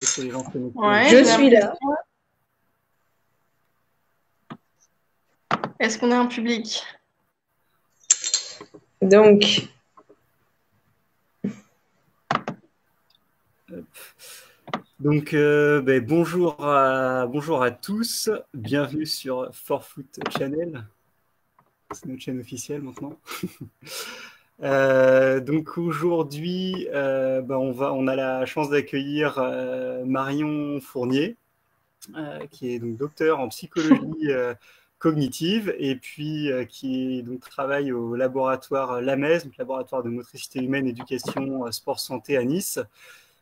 Est-ce que les gens se connectent? Ouais, Je suis là. Est-ce qu'on a un public? Donc, Bonjour à tous, bienvenue sur Forefoot Channel, c'est notre chaîne officielle maintenant. Donc aujourd'hui, on a la chance d'accueillir Marion Fournier, qui est donc docteur en psychologie cognitive et puis qui donc travaille au laboratoire LAMES, donc laboratoire de motricité humaine, éducation, sport santé à Nice,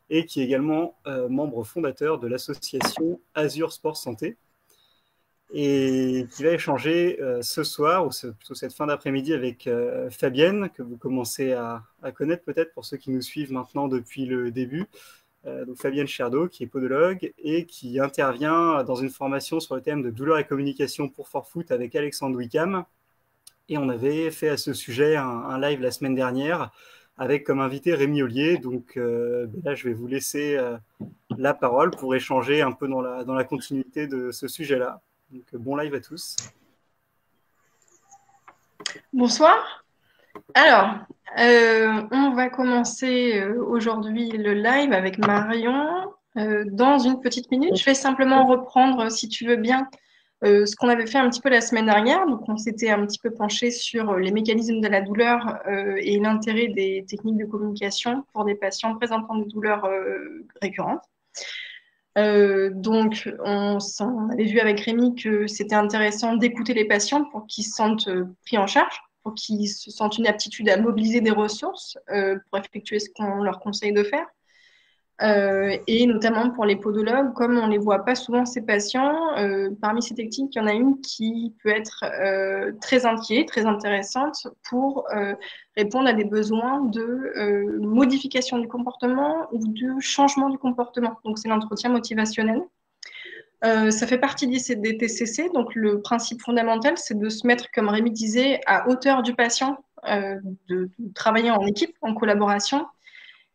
et qui est également membre fondateur de l'association Azur Sport Santé, et qui va échanger ce soir, ou plutôt cette fin d'après-midi, avec Fabienne, que vous commencez à connaître peut-être pour ceux qui nous suivent maintenant depuis le début. Donc Fabienne Cherdeau, qui est podologue et qui intervient dans une formation sur le thème de douleur et communication pour Forefoot avec Alexandre Wickham. Et on avait fait à ce sujet un live la semaine dernière avec comme invité Rémi Ollier. Donc là, je vais vous laisser la parole pour échanger un peu dans la continuité de ce sujet-là. Donc bon live à tous. Bonsoir. Alors, on va commencer aujourd'hui le live avec Marion dans une petite minute. Je vais simplement reprendre, si tu veux bien, ce qu'on avait fait un petit peu la semaine dernière. Donc, on s'était un petit peu penché sur les mécanismes de la douleur et l'intérêt des techniques de communication pour des patients présentant des douleurs récurrentes. Donc, on avait vu avec Rémi que c'était intéressant d'écouter les patients pour qu'ils se sentent pris en charge, pour qu'ils se sentent une aptitude à mobiliser des ressources pour effectuer ce qu'on leur conseille de faire. Et notamment pour les podologues, comme on ne les voit pas souvent ces patients, parmi ces techniques, il y en a une qui peut être très inquiète, très intéressante pour répondre à des besoins de modification du comportement ou de changement du comportement. Donc c'est l'entretien motivationnel. Ça fait partie des TCC, donc le principe fondamental, c'est de se mettre, comme Rémi disait, à hauteur du patient, de travailler en équipe, en collaboration.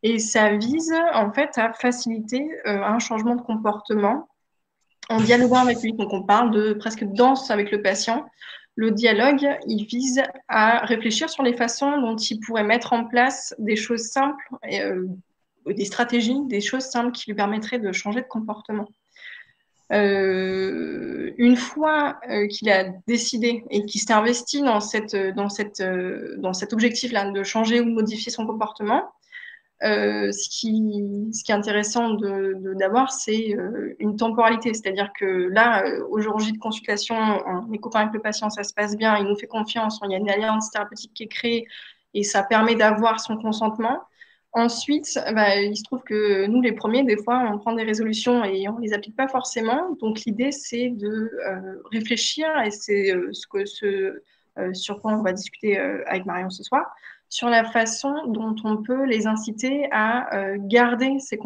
Et ça vise en fait à faciliter un changement de comportement en dialoguant avec lui. Donc on parle de presque danse avec le patient. Le dialogue, il vise à réfléchir sur les façons dont il pourrait mettre en place des choses simples, des stratégies, des choses simples qui lui permettraient de changer de comportement. Une fois qu'il a décidé et qu'il s'est investi dans cet objectif-là de changer ou de modifier son comportement, ce qui est intéressant d'avoir, c'est une temporalité. C'est-à-dire que là, au jour J de consultation, en écoutant avec le patient, ça se passe bien, il nous fait confiance, il y a une alliance thérapeutique qui est créée et ça permet d'avoir son consentement. Ensuite, il se trouve que nous, les premiers, des fois, on prend des résolutions et on ne les applique pas forcément. Donc, l'idée, c'est de réfléchir, et c'est sur quoi on va discuter avec Marion ce soir, sur la façon dont on peut les inciter à garder ces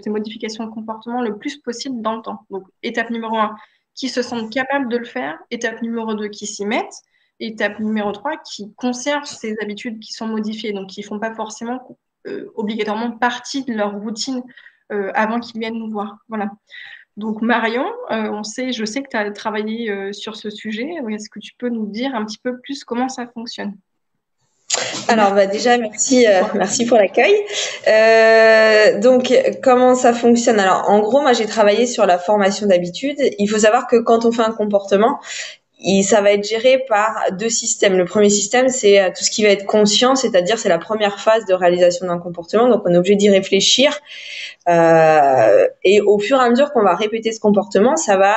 modifications de comportement le plus possible dans le temps. Donc, étape numéro 1, qui se sentent capables de le faire. Étape numéro 2, qui s'y mettent. Étape numéro 3, qui conservent ces habitudes qui sont modifiées, donc qui ne font pas forcément obligatoirement partie de leur routine avant qu'ils viennent nous voir. Voilà. Donc Marion, je sais que tu as travaillé sur ce sujet. Est-ce que tu peux nous dire un petit peu plus comment ça fonctionne? Alors déjà merci pour l'accueil. Donc comment ça fonctionne? Alors en gros, moi j'ai travaillé sur la formation d'habitude. Il faut savoir que quand on fait un comportement, ça va être géré par deux systèmes. Le premier système, c'est tout ce qui va être conscient, c'est-à-dire c'est la première phase de réalisation d'un comportement. Donc on est obligé d'y réfléchir. Et au fur et à mesure qu'on va répéter ce comportement, ça va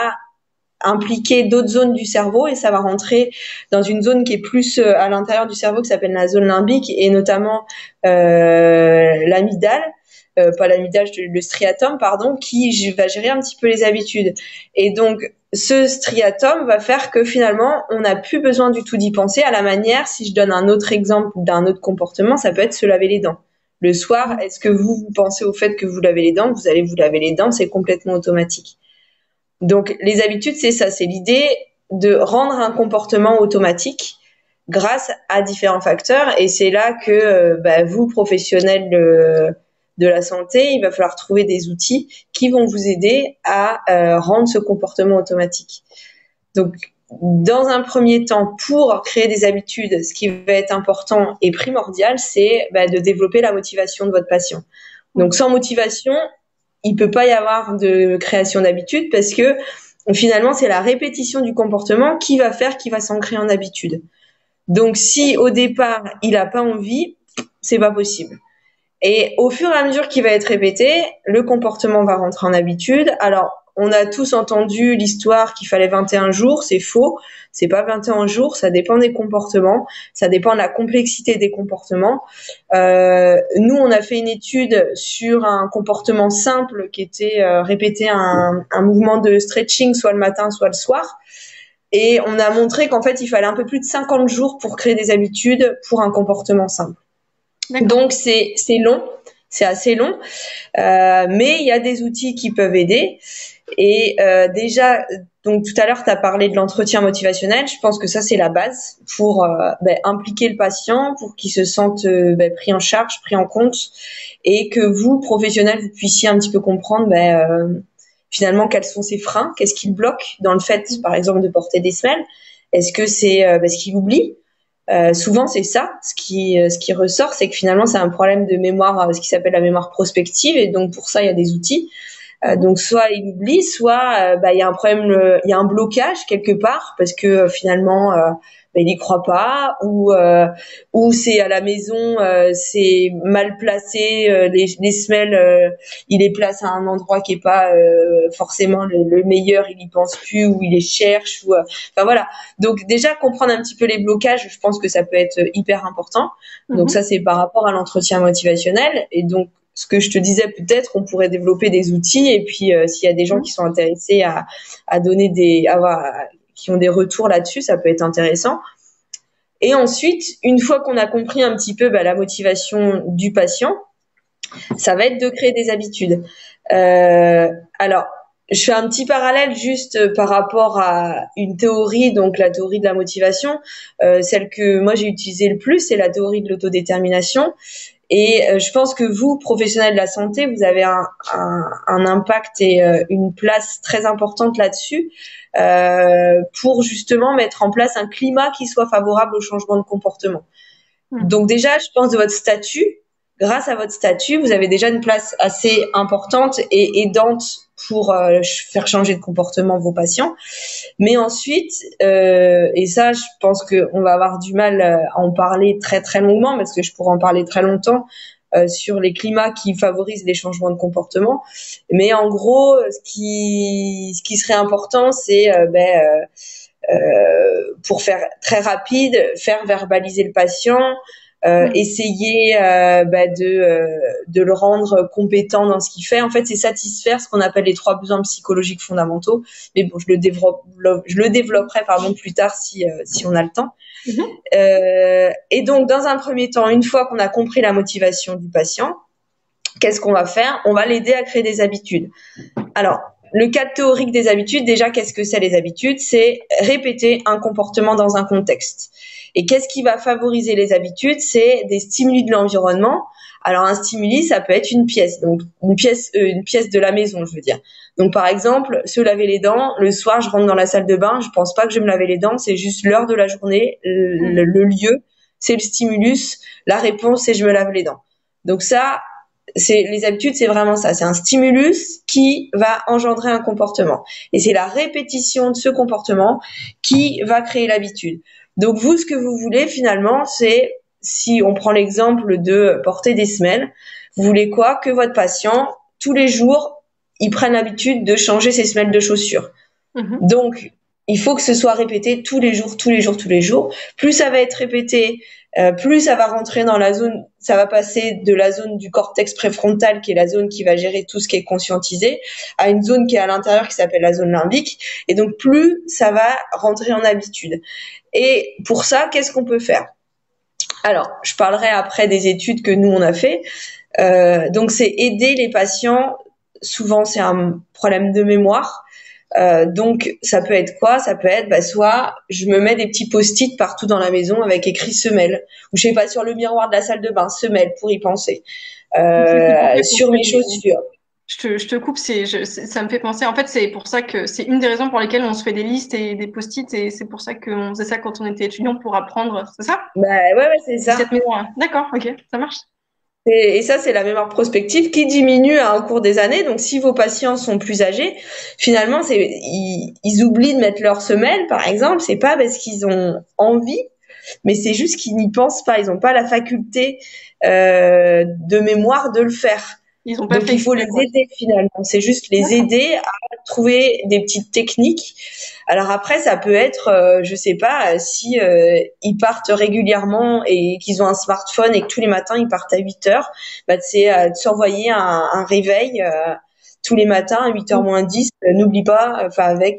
impliquer d'autres zones du cerveau et ça va rentrer dans une zone qui est plus à l'intérieur du cerveau qui s'appelle la zone limbique et notamment l'amygdale, pas l'amygdale, le striatum, pardon, qui va gérer un petit peu les habitudes. Et donc, ce striatum va faire que finalement, on n'a plus besoin du tout d'y penser à la manière, si je donne un autre exemple d'un autre comportement, ça peut être se laver les dents. Le soir, est-ce que vous pensez au fait que vous lavez les dents, vous allez vous laver les dents, c'est complètement automatique. Donc, les habitudes, c'est ça, c'est l'idée de rendre un comportement automatique grâce à différents facteurs. Et c'est là que vous, professionnels de la santé, il va falloir trouver des outils qui vont vous aider à rendre ce comportement automatique. Donc, dans un premier temps, pour créer des habitudes, ce qui va être important et primordial, c'est de développer la motivation de votre patient. Donc, sans motivation, il peut pas y avoir de création d'habitude parce que finalement, c'est la répétition du comportement qui va s'ancrer en habitude. Donc, si au départ, il a pas envie, c'est pas possible. Et au fur et à mesure qu'il va être répété, le comportement va rentrer en habitude. Alors, on a tous entendu l'histoire qu'il fallait 21 jours, c'est faux. C'est pas 21 jours, ça dépend des comportements, ça dépend de la complexité des comportements. Nous, on a fait une étude sur un comportement simple qui était répéter un mouvement de stretching soit le matin, soit le soir. Et on a montré qu'en fait, il fallait un peu plus de 50 jours pour créer des habitudes pour un comportement simple. D'accord. Donc, c'est long, c'est assez long, mais il y a des outils qui peuvent aider. Et déjà, donc tout à l'heure, tu as parlé de l'entretien motivationnel. Je pense que ça, c'est la base pour impliquer le patient, pour qu'il se sente pris en charge, pris en compte, et que vous, professionnels, vous puissiez un petit peu comprendre finalement quels sont ses freins, qu'est-ce qui le bloque dans le fait, par exemple, de porter des semelles. Est-ce que c'est ce qu'il oublie? Souvent, c'est ça. Ce qui ressort, c'est que finalement, c'est un problème de mémoire, ce qui s'appelle la mémoire prospective. Et donc, pour ça, il y a des outils. Donc, soit il oublie, soit il y a un problème, il y a un blocage quelque part parce que finalement, il n'y croit pas, ou c'est à la maison, c'est mal placé, les semelles, il les place à un endroit qui est pas forcément le meilleur, il y pense plus, ou il les cherche, ou enfin voilà. Donc déjà comprendre un petit peu les blocages, je pense que ça peut être hyper important. Donc ça c'est par rapport à l'entretien motivationnel. Et donc ce que je te disais, peut-être on pourrait développer des outils, et puis s'il y a des gens qui sont intéressés à donner qui ont des retours là-dessus, ça peut être intéressant. Et ensuite, une fois qu'on a compris un petit peu la motivation du patient, ça va être de créer des habitudes. Alors, je fais un petit parallèle juste par rapport à une théorie, donc la théorie de la motivation. Celle que moi j'ai utilisée le plus, c'est la théorie de l'autodétermination. Et je pense que vous, professionnels de la santé, vous avez un impact et une place très importante là-dessus pour justement mettre en place un climat qui soit favorable au changement de comportement. Donc déjà, je pense de votre statut, grâce à votre statut, vous avez déjà une place assez importante et aidante pour faire changer de comportement vos patients. Mais ensuite, et ça, je pense qu'on va avoir du mal à en parler très très longuement, parce que je pourrais en parler très longtemps sur les climats qui favorisent les changements de comportement. Mais en gros, ce qui serait important, c'est pour faire très rapide, faire verbaliser le patient, essayer de le rendre compétent dans ce qu'il fait. En fait, c'est satisfaire ce qu'on appelle les 3 besoins psychologiques fondamentaux. Mais bon, je le développerai plus tard si on a le temps. Et donc, dans un premier temps, une fois qu'on a compris la motivation du patient, qu'est-ce qu'on va faire? On va l'aider à créer des habitudes. Alors, le cadre théorique des habitudes, déjà, qu'est-ce que c'est les habitudes? C'est répéter un comportement dans un contexte. Et qu'est-ce qui va favoriser les habitudes? C'est des stimuli de l'environnement. Alors, un stimuli, ça peut être une pièce, donc une pièce de la maison, je veux dire. Donc, par exemple, se laver les dents. Le soir, je rentre dans la salle de bain, je pense pas que je vais me laver les dents, c'est juste l'heure de la journée, le lieu, c'est le stimulus. La réponse, c'est je me lave les dents. Donc ça, les habitudes, c'est vraiment ça. C'est un stimulus qui va engendrer un comportement. Et c'est la répétition de ce comportement qui va créer l'habitude. Donc vous, ce que vous voulez finalement, c'est, si on prend l'exemple de porter des semelles, vous voulez quoi? Que votre patient, tous les jours, il prenne l'habitude de changer ses semelles de chaussures. Donc, il faut que ce soit répété tous les jours. Plus ça va être répété, plus ça va rentrer dans la zone, ça va passer de la zone du cortex préfrontal, qui est la zone qui va gérer tout ce qui est conscientisé, à une zone qui est à l'intérieur, qui s'appelle la zone limbique. Et donc, plus ça va rentrer en habitude. Et pour ça, qu'est-ce qu'on peut faire? Alors, je parlerai après des études que nous, on a fait. Donc, c'est aider les patients. Souvent, c'est un problème de mémoire. Donc ça peut être quoi? Ça peut être soit je me mets des petits post-it partout dans la maison avec écrit semelle, ou je sais pas, sur le miroir de la salle de bain, semelle, pour y penser, sur mes chaussures. Je te coupe, ça me fait penser. En fait, c'est pour ça que c'est une des raisons pour lesquelles on se fait des listes et des post-it, et c'est pour ça qu'on faisait ça quand on était étudiant pour apprendre. C'est ça? Ouais, c'est ça. Cette mémoire. D'accord, ok, ça marche. Et ça, c'est la mémoire prospective qui diminue au cours des années. Donc, si vos patients sont plus âgés, finalement, ils oublient de mettre leur semelle, par exemple. C'est pas parce qu'ils ont envie, mais c'est juste qu'ils n'y pensent pas. Ils n'ont pas la faculté de mémoire de le faire. Donc, il faut les aider finalement. C'est juste les aider à trouver des petites techniques. Alors après, ça peut être, je sais pas, si ils partent régulièrement et qu'ils ont un smartphone et que tous les matins ils partent à 8h, c'est de s'envoyer un réveil tous les matins à 8h moins 10. N'oublie pas,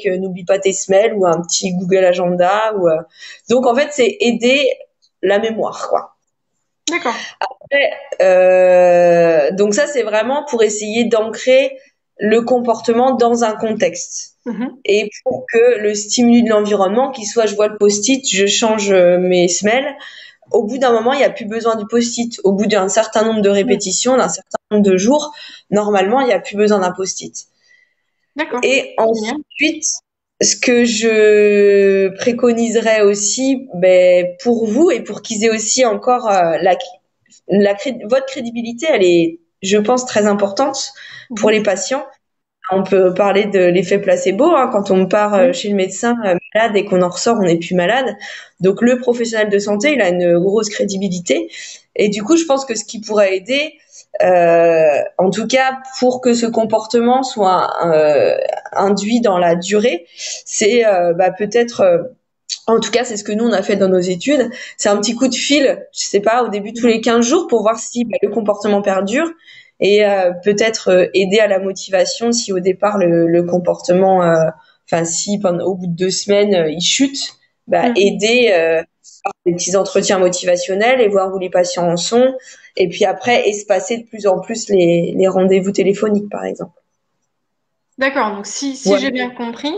n'oublie pas tes semelles, ou un petit Google Agenda. Donc en fait, c'est aider la mémoire, quoi. D'accord. Après, donc ça, c'est vraiment pour essayer d'ancrer le comportement dans un contexte. Et pour que le stimuli de l'environnement, qu'il soit je vois le post-it, je change mes semelles, au bout d'un moment, il n'y a plus besoin du post-it. Au bout d'un certain nombre de répétitions, d'un certain nombre de jours, normalement, il n'y a plus besoin d'un post-it. D'accord. Et ensuite, ce que je préconiserais aussi, pour vous, et pour qu'ils aient aussi encore votre crédibilité, elle est, je pense, très importante pour les patients. On peut parler de l'effet placebo, quand on part chez le médecin malade et qu'on en ressort, on n'est plus malade. Donc le professionnel de santé, il a une grosse crédibilité. Et du coup, je pense que ce qui pourrait aider, en tout cas pour que ce comportement soit induit dans la durée, c'est peut-être... en tout cas, c'est ce que nous, on a fait dans nos études. C'est un petit coup de fil, je sais pas, au début tous les 15 jours pour voir si le comportement perdure, et peut-être aider à la motivation si au départ le comportement, si au bout de 2 semaines, il chute, aider par des petits entretiens motivationnels et voir où les patients en sont. Et puis après, espacer de plus en plus les rendez-vous téléphoniques, par exemple. D'accord, donc si j'ai bien compris,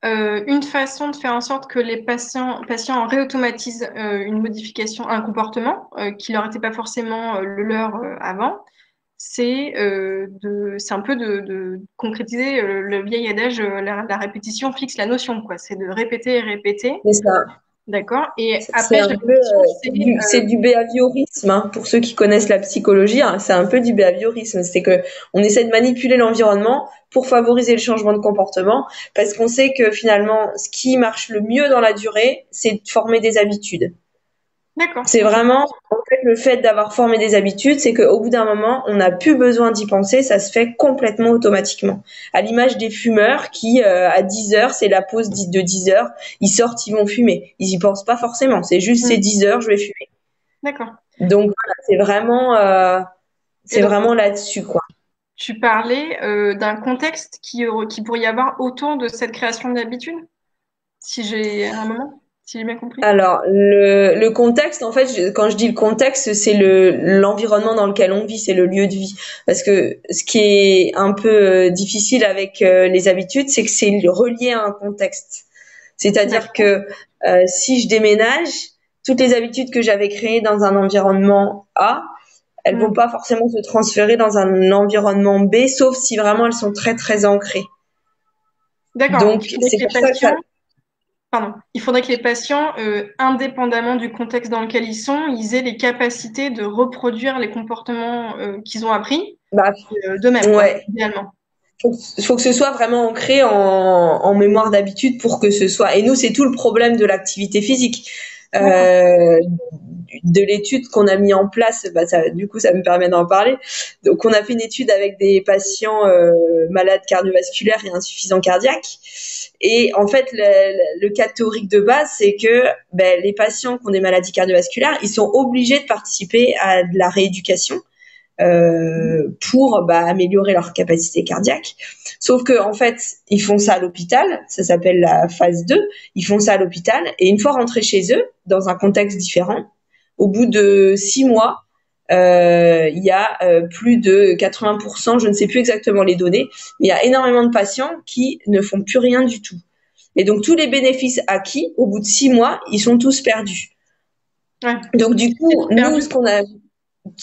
une façon de faire en sorte que les patients réautomatisent une modification, un comportement qui leur était pas forcément le leur avant, c'est un peu de concrétiser le vieil adage, la répétition fixe la notion, quoi. C'est de répéter et répéter. C'est ça. D'accord. Et après, c'est du behaviorisme, pour ceux qui connaissent la psychologie, c'est un peu du behaviorisme. C'est que on essaie de manipuler l'environnement pour favoriser le changement de comportement, parce qu'on sait que finalement, ce qui marche le mieux dans la durée, c'est de former des habitudes. D'accord. C'est vraiment, en fait, le fait d'avoir formé des habitudes, c'est qu'au bout d'un moment, on n'a plus besoin d'y penser, ça se fait complètement automatiquement. À l'image des fumeurs qui, à 10h, c'est la pause de 10h, ils sortent, ils vont fumer. Ils y pensent pas forcément, c'est juste c'est 10h, je vais fumer. D'accord. Donc voilà, c'est vraiment là-dessus, quoi. Tu parlais d'un contexte qui pourrait y avoir autour de cette création d'habitude, si j'ai un moment. Si j'ai bien compris. Alors, le contexte, en fait, quand je dis le contexte, c'est l'environnement dans lequel on vit, c'est le lieu de vie. Parce que ce qui est un peu difficile avec les habitudes, c'est que c'est relié à un contexte. C'est-à-dire que si je déménage, toutes les habitudes que j'avais créées dans un environnement A, elles vont pas forcément se transférer dans un environnement B, sauf si vraiment elles sont très, très ancrées. D'accord. Donc, c'est pour ça que ça... Pardon. Il faudrait que les patients, indépendamment du contexte dans lequel ils sont, ils aient les capacités de reproduire les comportements qu'ils ont appris d'eux-mêmes, idéalement. Il faut que ce soit vraiment ancré en mémoire d'habitude pour que ce soit... Et nous, c'est tout le problème de l'activité physique. De l'étude qu'on a mis en place, du coup, ça me permet d'en parler. Donc, on a fait une étude avec des patients malades cardiovasculaires et insuffisants cardiaques. Et en fait, le cas théorique de base, c'est que les patients qui ont des maladies cardiovasculaires, ils sont obligés de participer à de la rééducation pour améliorer leur capacité cardiaque. Sauf que en fait, ils font ça à l'hôpital, ça s'appelle la phase 2, ils font ça à l'hôpital, et une fois rentrés chez eux, dans un contexte différent, au bout de 6 mois, il y a plus de 80%, je ne sais plus exactement les données, mais il y a énormément de patients qui ne font plus rien du tout. Et donc tous les bénéfices acquis, au bout de 6 mois, ils sont tous perdus. Ouais. Donc du coup, nous, ce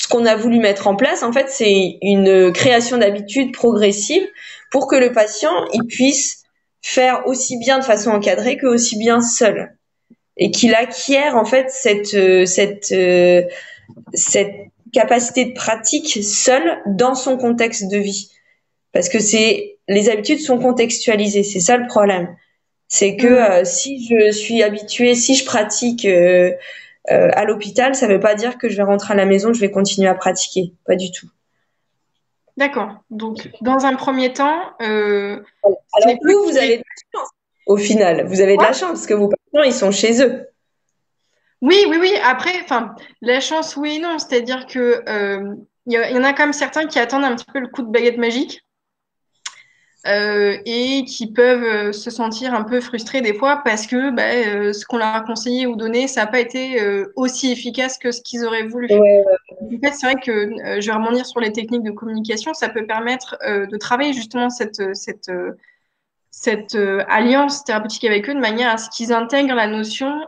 qu'on a voulu mettre en place, en fait, c'est une création d'habitudes progressive pour que le patient il puisse faire aussi bien de façon encadrée que aussi bien seul, et qu'il acquiert en fait cette capacité de pratique seul dans son contexte de vie. Parce que les habitudes sont contextualisées, c'est ça le problème. C'est que si je suis habituée, si je pratique à l'hôpital, ça ne veut pas dire que je vais rentrer à la maison, je vais continuer à pratiquer, pas du tout. D'accord. Donc, dans un premier temps, alors vous avez de la chance au final. Vous avez de la chance parce que vos patients, ils sont chez eux. Oui. Après, la chance, oui et non. C'est-à-dire que y en a quand même certains qui attendent un petit peu le coup de baguette magique et qui peuvent se sentir un peu frustrés des fois parce que ce qu'on leur a conseillé ou donné, ça n'a pas été aussi efficace que ce qu'ils auraient voulu. Ouais. En fait, c'est vrai que je vais rebondir sur les techniques de communication. Ça peut permettre de travailler justement cette alliance thérapeutique avec eux de manière à ce qu'ils intègrent la notion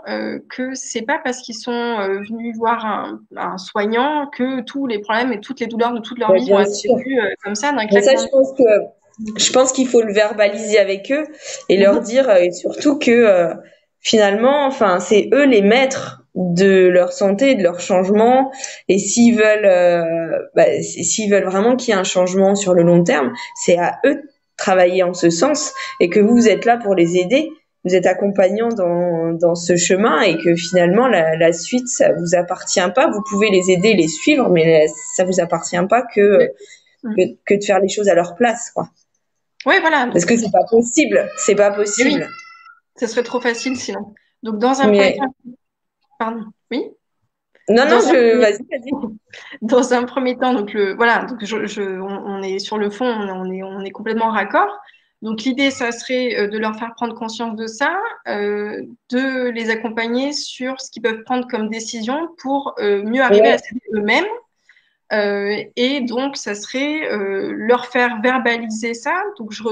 que c'est pas parce qu'ils sont venus voir un soignant que tous les problèmes et toutes les douleurs de toute leur vie vont être vécus comme ça d'un Mais ça, claquement. je pense qu'il faut le verbaliser avec eux et leur dire et surtout que finalement, enfin, c'est eux les maîtres de leur santé, de leur changement. Et s'ils veulent vraiment qu'il y ait un changement sur le long terme, c'est à eux de travailler en ce sens et que vous êtes là pour les aider. Vous êtes accompagnants dans ce chemin et que finalement la suite ça vous appartient pas. Vous pouvez les aider, les suivre, mais ça vous appartient pas que de faire les choses à leur place, quoi. Oui, voilà. Parce que c'est pas possible. C'est pas possible. Oui, ce serait trop facile sinon. Donc dans un premier temps, pardon, oui. Non, vas-y. Dans un premier temps, donc on est sur le fond, on est complètement raccord. Donc l'idée, ça serait de leur faire prendre conscience de ça, de les accompagner sur ce qu'ils peuvent prendre comme décision pour mieux arriver à s'aider eux-mêmes. Et donc, ça serait leur faire verbaliser ça. Donc, je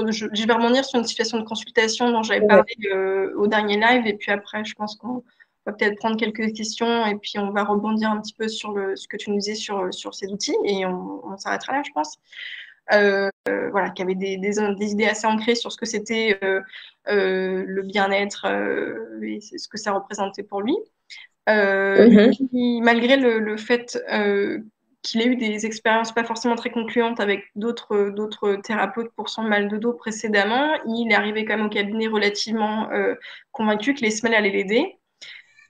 vais rebondir sur une situation de consultation dont j'avais parlé au dernier live. Et puis après, je pense qu'on va peut-être prendre quelques questions et puis on va rebondir un petit peu sur ce que tu nous disais sur ces outils. Et on s'arrêtera là, je pense. Voilà, qui avait des idées assez ancrées sur ce que c'était le bien-être et ce que ça représentait pour lui. Malgré le fait qu'il ait eu des expériences pas forcément très concluantes avec d'autres thérapeutes pour son mal de dos précédemment, il est arrivé quand même au cabinet relativement convaincu que les semelles allaient l'aider.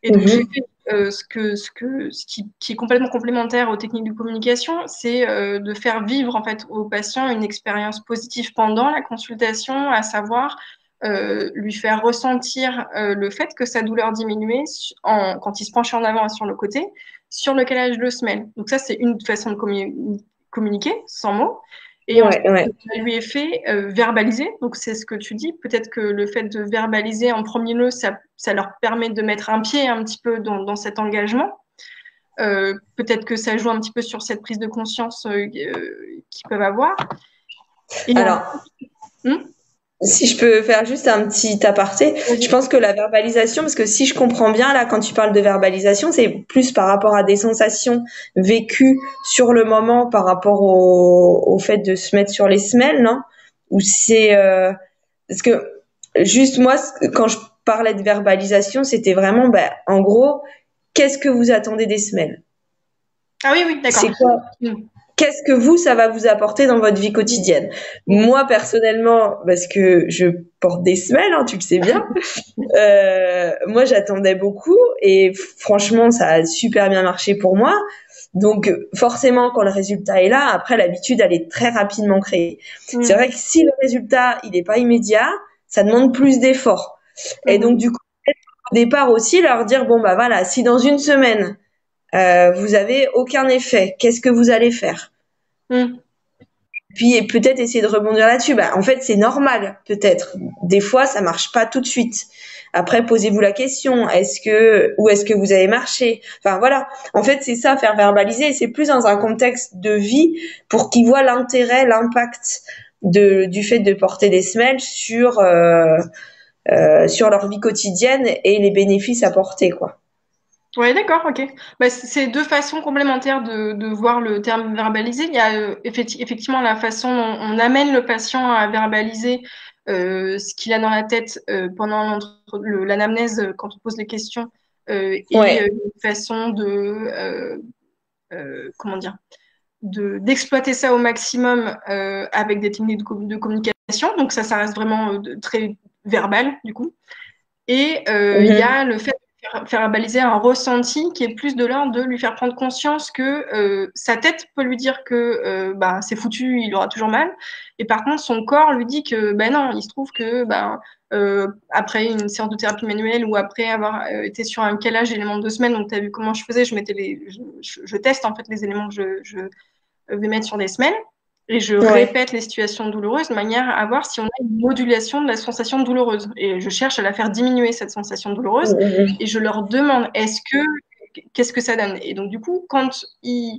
Et donc, j'ai fait ce qui est complètement complémentaire aux techniques de communication, c'est de faire vivre en fait aux patients une expérience positive pendant la consultation, à savoir lui faire ressentir le fait que sa douleur diminuait quand il se penchait en avant et sur le côté, sur le calage de semelle. Donc ça, c'est une façon de communiquer sans mots. Et ensuite, ça lui est fait verbaliser. Donc, c'est ce que tu dis. Peut-être que le fait de verbaliser en premier lieu, ça leur permet de mettre un pied un petit peu dans cet engagement. Peut-être que ça joue un petit peu sur cette prise de conscience qu'ils peuvent avoir. Et alors, si je peux faire juste un petit aparté, je pense que la verbalisation, parce que si je comprends bien, là, quand tu parles de verbalisation, c'est plus par rapport à des sensations vécues sur le moment par rapport au fait de se mettre sur les semelles, non? Ou c'est parce que juste moi, quand je parlais de verbalisation, c'était vraiment, en gros, qu'est-ce que vous attendez des semelles? Ah oui, d'accord. C'est quoi? Qu'est-ce que ça va vous apporter dans votre vie quotidienne? Moi, personnellement, parce que je porte des semelles, tu le sais bien, moi, j'attendais beaucoup et franchement, ça a super bien marché pour moi. Donc, forcément, quand le résultat est là, après, l'habitude, elle est très rapidement créée. C'est vrai que si le résultat, il n'est pas immédiat, ça demande plus d'efforts. Et donc, du coup, au départ aussi, leur dire, bon, voilà, si dans une semaine, vous avez aucun effet, qu'est-ce que vous allez faire? Puis peut-être essayer de rebondir là-dessus. Bah, en fait, c'est normal, peut-être. Des fois, ça marche pas tout de suite. Après, posez-vous la question, où est-ce que vous avez marché? Enfin, voilà. En fait, c'est ça, faire verbaliser. C'est plus dans un contexte de vie pour qu'ils voient l'intérêt, l'impact du fait de porter des semelles sur leur vie quotidienne et les bénéfices apportés, quoi. Ouais, d'accord, ok. Bah, c'est deux façons complémentaires de voir le terme verbaliser. Il y a effectivement la façon dont on amène le patient à verbaliser ce qu'il a dans la tête pendant l'anamnèse, quand on pose les questions, et Ouais. une façon comment dire, d'exploiter ça au maximum avec des techniques de communication. Donc ça reste vraiment très verbal, du coup. Et il y a le fait de faire verbaliser un ressenti qui est plus de l'ordre de lui faire prendre conscience que sa tête peut lui dire que bah, c'est foutu, il aura toujours mal. Et par contre, son corps lui dit que ben non, il se trouve que après une séance de thérapie manuelle ou après avoir été sur un calage d'éléments de 2 semaines, donc tu as vu comment je faisais, je teste en fait les éléments que je vais mettre sur des semelles. Et je répète les situations douloureuses de manière à voir si on a une modulation de la sensation douloureuse. Et je cherche à la faire diminuer, cette sensation douloureuse. Et je leur demande, qu'est-ce que ça donne? Et donc, du coup, quand ils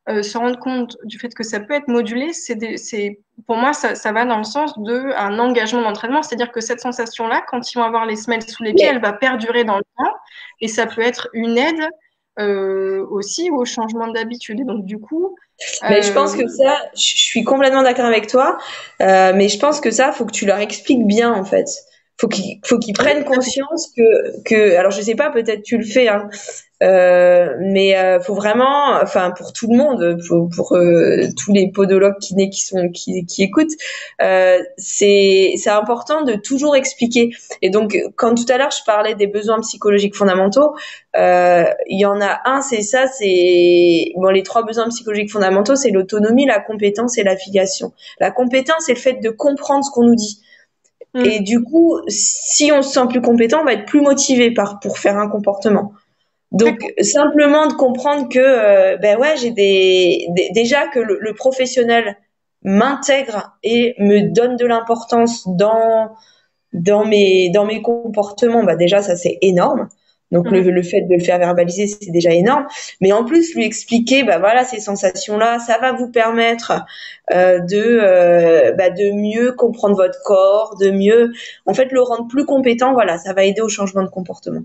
se rendent compte du fait que ça peut être modulé, pour moi, ça va dans le sens d'un engagement d'entraînement. C'est-à-dire que cette sensation-là, quand ils vont avoir les semelles sous les pieds, elle va perdurer dans le temps. Et ça peut être une aide aussi au changement d'habitude. Et donc, du coup, mais je pense que ça, je suis complètement d'accord avec toi, mais je pense que ça, faut que tu leur expliques bien, en fait. Faut qu'ils prennent conscience alors je sais pas, peut-être tu le fais, hein, mais faut vraiment, enfin pour tout le monde, pour tous les podologues kinés qui écoutent, c'est important de toujours expliquer. Et donc quand tout à l'heure je parlais des besoins psychologiques fondamentaux, il y en a un, c'est les 3 besoins psychologiques fondamentaux, c'est l'autonomie, la compétence et l'affiliation. La compétence, c'est le fait de comprendre ce qu'on nous dit. Et du coup, si on se sent plus compétent, on va être plus motivé pour faire un comportement. Donc simplement de comprendre que déjà que le professionnel m'intègre et me donne de l'importance dans mes comportements, déjà ça c'est énorme. Donc le fait de le faire verbaliser, c'est déjà énorme. Mais en plus, lui expliquer, ces sensations-là, ça va vous permettre de mieux comprendre votre corps, de mieux, en fait, le rendre plus compétent. Voilà, ça va aider au changement de comportement.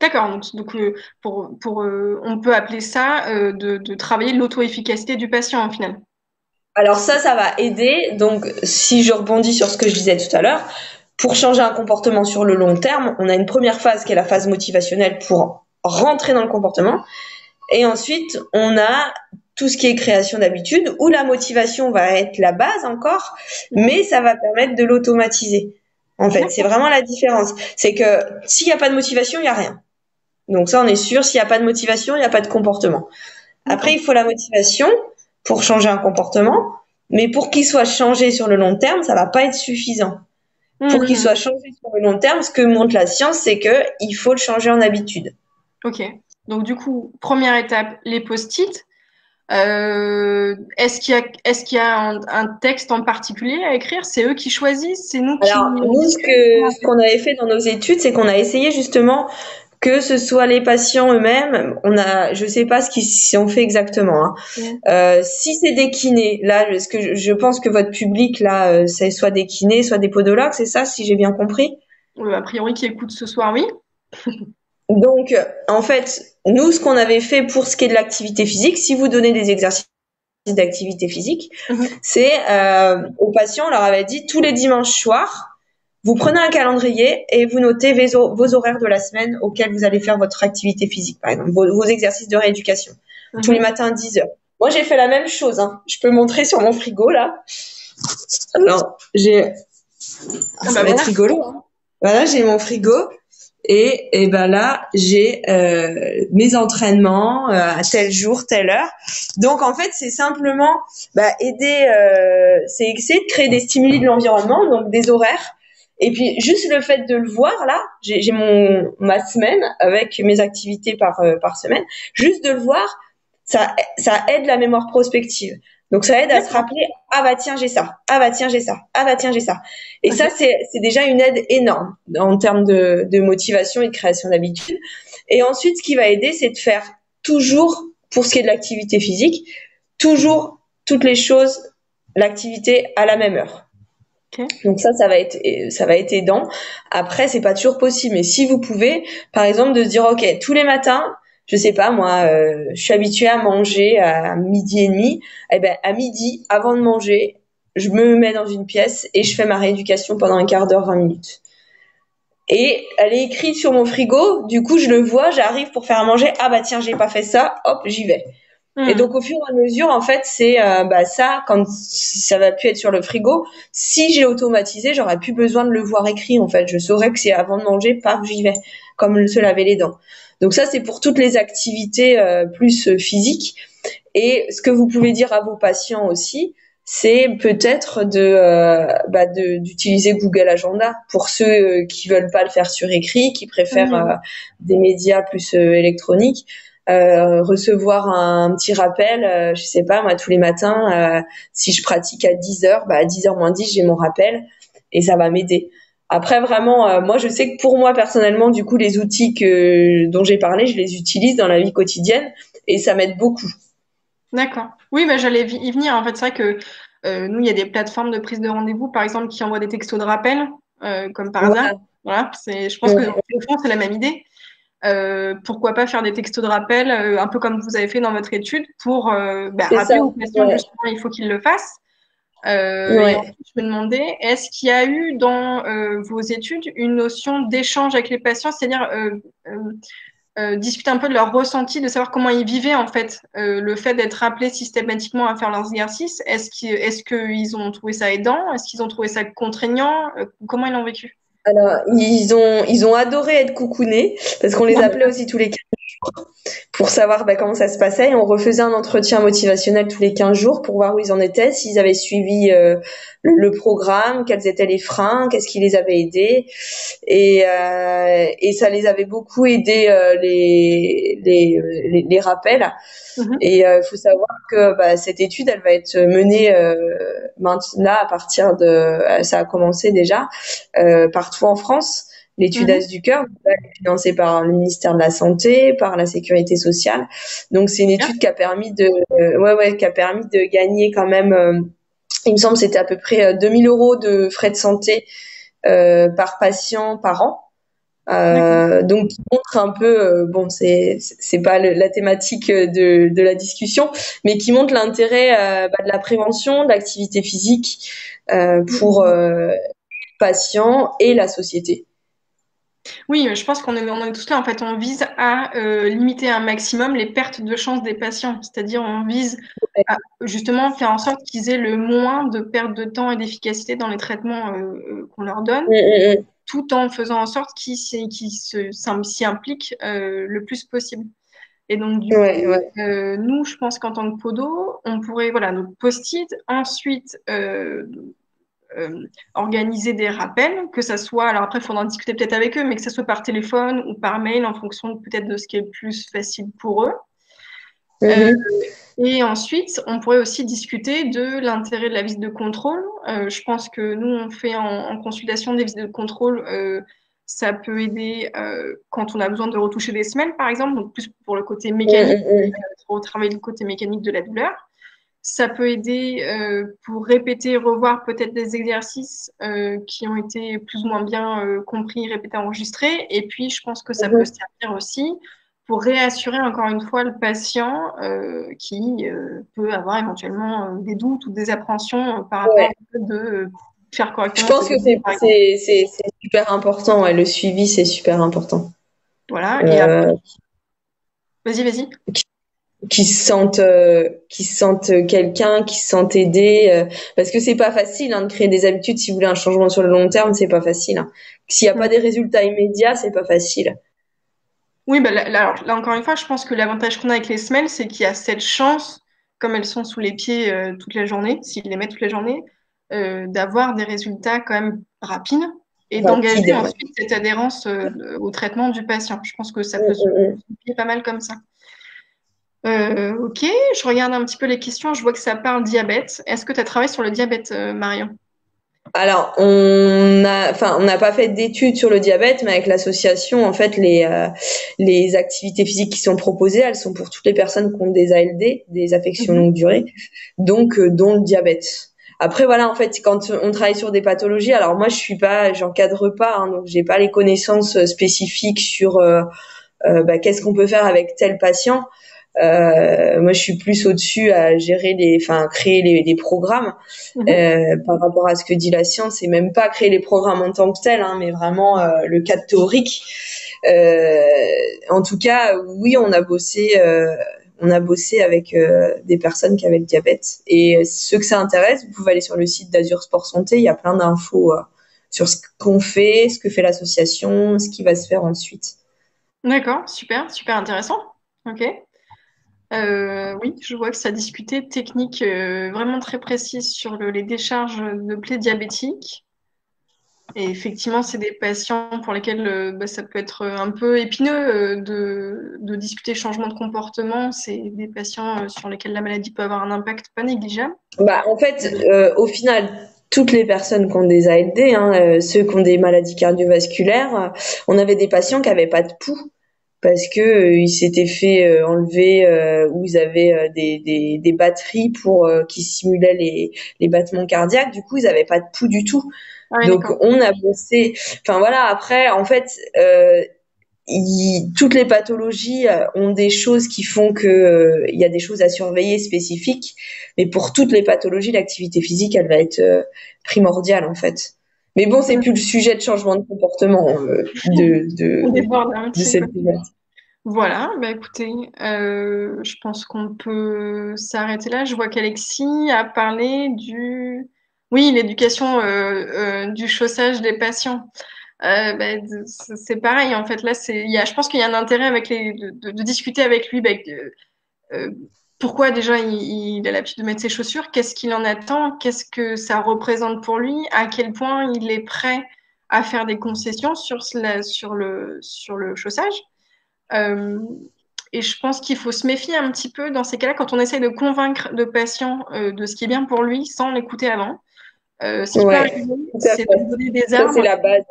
D'accord. Donc on peut appeler ça de travailler l'auto-efficacité du patient, au final. Alors ça va aider. Donc, si je rebondis sur ce que je disais tout à l'heure, pour changer un comportement sur le long terme, on a une première phase qui est la phase motivationnelle pour rentrer dans le comportement. Et ensuite, on a tout ce qui est création d'habitude, où la motivation va être la base encore, mais ça va permettre de l'automatiser. En fait, c'est vraiment la différence. C'est que s'il n'y a pas de motivation, il n'y a rien. Donc ça, on est sûr, s'il n'y a pas de motivation, il n'y a pas de comportement. Après, il faut la motivation pour changer un comportement, mais pour qu'il soit changé sur le long terme, ça va pas être suffisant. Pour qu'il soit changé sur le long terme, ce que montre la science, c'est que il faut le changer en habitude. Ok. Donc du coup, première étape, les post-it. Est-ce qu'il y a un texte en particulier à écrire? C'est eux qui choisissent? C'est nous qui... Alors, nous, ce qu'on avait fait dans nos études, c'est qu'on a essayé justement que ce soit les patients eux-mêmes. Je sais pas ce qu'ils ont fait exactement, hein. Si c'est des kinés, là, je pense que votre public, là, c'est soit des kinés, soit des podologues, c'est ça, si j'ai bien compris? A priori, qui écoute ce soir, oui. Donc, en fait, nous, ce qu'on avait fait pour ce qui est de l'activité physique, si vous donnez des exercices d'activité physique, c'est aux patients, on leur avait dit tous les dimanches soirs, vous prenez un calendrier et vous notez vos horaires de la semaine auxquels vous allez faire votre activité physique, par exemple, vos exercices de rééducation, tous les matins à 10 heures. Moi, j'ai fait la même chose, hein. Je peux montrer sur mon frigo, là. Alors, ça va être rigolo, hein. Voilà, j'ai mon frigo. Et là, j'ai mes entraînements à tel jour, telle heure. Donc en fait, c'est simplement aider, c'est essayer de créer des stimuli de l'environnement, donc des horaires. Et puis juste le fait de le voir là, j'ai ma semaine avec mes activités par semaine. Juste de le voir, ça aide la mémoire prospective. Donc, ça aide à se rappeler, ah bah tiens, j'ai ça, ah bah tiens, j'ai ça, ah bah tiens, j'ai ça. Et ça, c'est déjà une aide énorme en termes de motivation et de création d'habitude. Et ensuite, ce qui va aider, c'est de faire toujours, pour ce qui est de l'activité physique, toujours toutes les choses, l'activité à la même heure. Okay. Donc ça va être aidant. Après, c'est pas toujours possible, mais si vous pouvez, par exemple, de se dire, ok, tous les matins, je sais pas moi, je suis habituée à manger à 12h30. Eh ben à midi, avant de manger, je me mets dans une pièce et je fais ma rééducation pendant un quart d'heure, 20 minutes. Et elle est écrite sur mon frigo. Du coup, je le vois, j'arrive pour faire à manger. Ah bah tiens, j'ai pas fait ça. Hop, j'y vais. Et donc au fur et à mesure, en fait, c'est ça, quand ça va plus être sur le frigo, si j'ai automatisé, j'aurais plus besoin de le voir écrit. En fait, je saurais que c'est avant de manger, paf, j'y vais, comme se laver les dents. Donc ça, c'est pour toutes les activités plus physiques. Et ce que vous pouvez dire à vos patients aussi, c'est peut-être d'utiliser Google Agenda pour ceux qui veulent pas le faire sur écrit, qui préfèrent des médias plus électroniques. Recevoir un petit rappel, je sais pas, moi, tous les matins, si je pratique à 10h, à 10h moins 10, j'ai mon rappel et ça va m'aider. Après, vraiment, moi, je sais que pour moi, personnellement, du coup, les outils dont j'ai parlé, je les utilise dans la vie quotidienne et ça m'aide beaucoup. D'accord. Oui, j'allais y venir. En fait, c'est vrai que nous, il y a des plateformes de prise de rendez-vous, par exemple, qui envoient des textos de rappel, comme par hasard. Voilà, je pense que au fond, c'est la même idée. Pourquoi pas faire des textos de rappel, un peu comme vous avez fait dans votre étude, pour rappeler aux patients justement il faut qu'ils le fassent. Et ensuite, je me demandais, est-ce qu'il y a eu dans vos études une notion d'échange avec les patients, c'est-à-dire discuter un peu de leur ressenti, de savoir comment ils vivaient en fait le fait d'être appelés systématiquement à faire leurs exercices. Est-ce qu'ils ont trouvé ça aidant? Est-ce qu'ils ont trouvé ça contraignant? Comment ils l'ont vécu? Alors, ils ont adoré être coucounés parce qu'on les appelait aussi tous les 15 jours pour savoir comment ça se passait. Et on refaisait un entretien motivationnel tous les 15 jours pour voir où ils en étaient, s'ils avaient suivi le programme, quels étaient les freins, qu'est-ce qui les avait aidés. Et ça les avait beaucoup aidés, les rappels. Et il faut savoir que cette étude, elle va être menée maintenant à partir ça a commencé déjà partout en France. L'étude As du cœur, elle est financée par le ministère de la Santé, par la Sécurité sociale. Donc c'est une étude qui a permis de gagner quand même. Il me semble que c'était à peu près 2000 € de frais de santé par patient par an. Donc qui montre un peu c'est pas la thématique de la discussion, mais qui montre l'intérêt de la prévention, de l'activité physique pour les patients et la société. Oui, je pense qu'on est tous là. En fait, on vise à limiter un maximum les pertes de chance des patients. C'est-à-dire, on vise à justement faire en sorte qu'ils aient le moins de pertes de temps et d'efficacité dans les traitements qu'on leur donne, tout en faisant en sorte qu'ils s'y impliquent le plus possible. Et donc, du coup, nous, je pense qu'en tant que podo, on pourrait, donc post-it, ensuite organiser des rappels, que ça soit, alors après, il faudra en discuter peut-être avec eux, mais que ça soit par téléphone ou par mail, en fonction peut-être de ce qui est le plus facile pour eux. Et ensuite, on pourrait aussi discuter de l'intérêt de la visite de contrôle. Je pense que nous, on fait en consultation des visites de contrôle. Ça peut aider quand on a besoin de retoucher des semelles, par exemple, donc plus pour le côté mécanique, retravailler le côté mécanique de la douleur. Ça peut aider pour répéter, revoir peut-être des exercices qui ont été plus ou moins bien compris, répétés, enregistrés. Et puis, je pense que ça peut servir aussi pour réassurer encore une fois le patient qui peut avoir éventuellement des doutes ou des appréhensions par rapport au fait de faire correctement. Je pense que c'est super important. Le suivi, c'est super important. Voilà. Et après... Vas-y. Qui se sentent quelqu'un, qui se sentent aidés, parce que c'est pas facile de créer des habitudes. Si vous voulez un changement sur le long terme, c'est pas facile. S'il y a pas des résultats immédiats, c'est pas facile. Oui, là, encore une fois, je pense que l'avantage qu'on a avec les semelles, c'est qu'il y a cette chance, comme elles sont sous les pieds toute la journée, s'ils les mettent toute la journée, d'avoir des résultats quand même rapides et d'engager ensuite cette adhérence au traitement du patient. Je pense que ça peut se faire pas mal comme ça. Ok, je regarde un petit peu les questions. Je vois que ça parle diabète. Est-ce que tu as travaillé sur le diabète, Marion? Alors, on n'a pas fait d'études sur le diabète, mais avec l'association, en fait, les activités physiques qui sont proposées, elles sont pour toutes les personnes qui ont des ALD, des affections Mhm. longue durée, donc dont le diabète. Après, voilà, en fait, quand on travaille sur des pathologies, alors moi, j'encadre pas, hein, donc j'ai pas les connaissances spécifiques sur qu'est-ce qu'on peut faire avec tel patient. Moi, je suis plus au-dessus à créer les programmes Mhm. par rapport à ce que dit la science, et même pas créer les programmes en tant que tels, hein, mais vraiment le cadre théorique. Euh, En tout cas, oui, on a bossé avec des personnes qui avaient le diabète. Et ceux que ça intéresse, vous pouvez aller sur le site d'Azur Sport Santé. Il y a plein d'infos sur ce qu'on fait, ce que fait l'association, ce qui va se faire ensuite. D'accord, super, super intéressant. Ok. Oui, je vois que ça discutait technique vraiment très précise sur les décharges de plaies diabétiques. Et effectivement, c'est des patients pour lesquels ça peut être un peu épineux de discuter changement de comportement. C'est des patients sur lesquels la maladie peut avoir un impact pas négligeable. En fait, au final, toutes les personnes qui ont des ALD, hein, ceux qui ont des maladies cardiovasculaires, on avait des patients qui avaient pas de pouls parce que ils s'étaient fait enlever ou ils avaient des batteries pour qui simulaient les battements cardiaques. Du coup, ils avaient pas de pouls du tout. Ah oui, Donc d'accord. on a bossé. Enfin voilà. Après, en fait, toutes les pathologies ont des choses qui font que il y a des choses à surveiller spécifiques, mais pour toutes les pathologies, l'activité physique, elle va être primordiale en fait. Mais bon, c'est plus le sujet de changement de comportement On déborde un de petit peu. cette thématique. Voilà, bah écoutez, je pense qu'on peut s'arrêter là. Je vois qu'Alexis a parlé oui, l'éducation du chaussage des patients. C'est pareil en fait. Là, je pense qu'il y a un intérêt avec de discuter avec lui. Euh, Pourquoi déjà il a l'habitude de mettre ses chaussures? Qu'est-ce qu'il en attend? Qu'est-ce que ça représente pour lui? À quel point il est prêt à faire des concessions sur le chaussage? Euh, et je pense qu'il faut se méfier un petit peu dans ces cas-là quand on essaye de convaincre le patient de ce qui est bien pour lui sans l'écouter avant. Ce qui peut Ouais, arriver, tout à c'est de lui fait. donner des Ça, c'est armes, la base.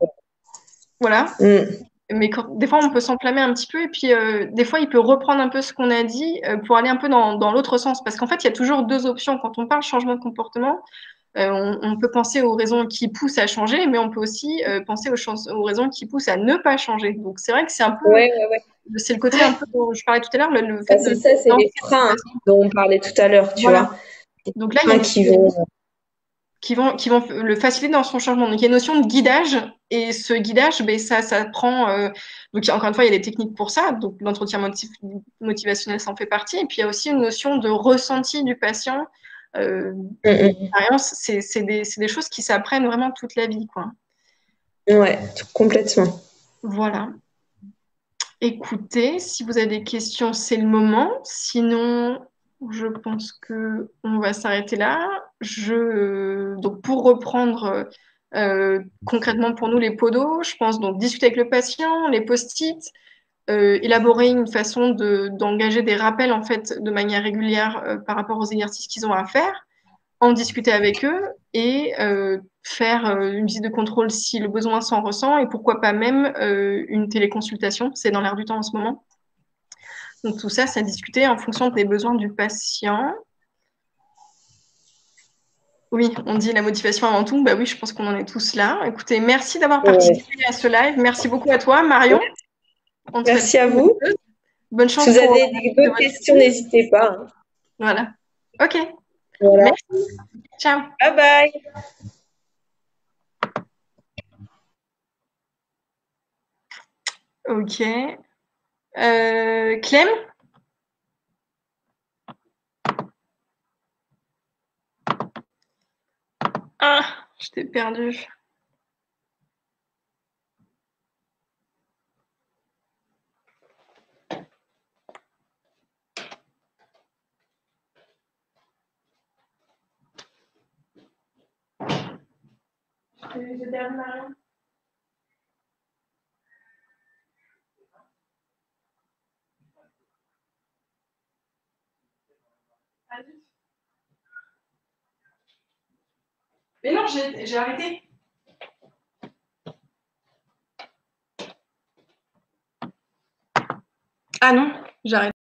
voilà. Mm. Mais des fois, on peut s'enflammer un petit peu et puis des fois, il peut reprendre un peu ce qu'on a dit pour aller un peu dans l'autre sens. Parce qu'en fait, il y a toujours deux options. Quand on parle changement de comportement, on peut penser aux raisons qui poussent à changer, mais on peut aussi penser aux raisons qui poussent à ne pas changer. Donc, c'est vrai que Ouais, ouais, ouais. c'est le côté un peu dont je parlais tout à l'heure, le fait C'est de ça, c'est lancer les le freins patient. dont on parlait tout à l'heure, tu Voilà. vois. Donc là, il y a Freins des qui vont. qui vont le faciliter dans son changement. Donc il y a une notion de guidage et ce guidage, ça prend. Donc encore une fois, il y a des techniques pour ça. Donc l'entretien motivationnel s'en fait partie. Et puis il y a aussi une notion de ressenti du patient. Euh, Mm, L'expérience, c'est des choses qui s'apprennent vraiment toute la vie, quoi. ouais, complètement. Voilà. Écoutez, si vous avez des questions, c'est le moment. Sinon, je pense que on va s'arrêter là. Donc pour reprendre concrètement pour nous les podos, je pense donc discuter avec le patient, les post-it, élaborer une façon d'engager des rappels en fait de manière régulière par rapport aux exercices qu'ils ont à faire, en discuter avec eux et faire une visite de contrôle si le besoin s'en ressent et pourquoi pas même une téléconsultation, c'est dans l'air du temps en ce moment. Donc tout ça, c'est à discuter en fonction des besoins du patient. Oui, on dit la motivation avant tout. Bah oui, je pense qu'on en est tous là. Écoutez, merci d'avoir Ouais. participé à ce live. Merci beaucoup à toi, Marion. On te souhaite Merci à vous. bonne Si chance vous pour avez de d'autres votre questions, fille. n'hésitez pas, hein. Voilà. Ok. Voilà. Merci. Ciao. Bye bye. Ok. Clem? Ah, je t'ai perdu. Je perdu Marion. Mais non, j'ai arrêté. Ah non, j'arrête.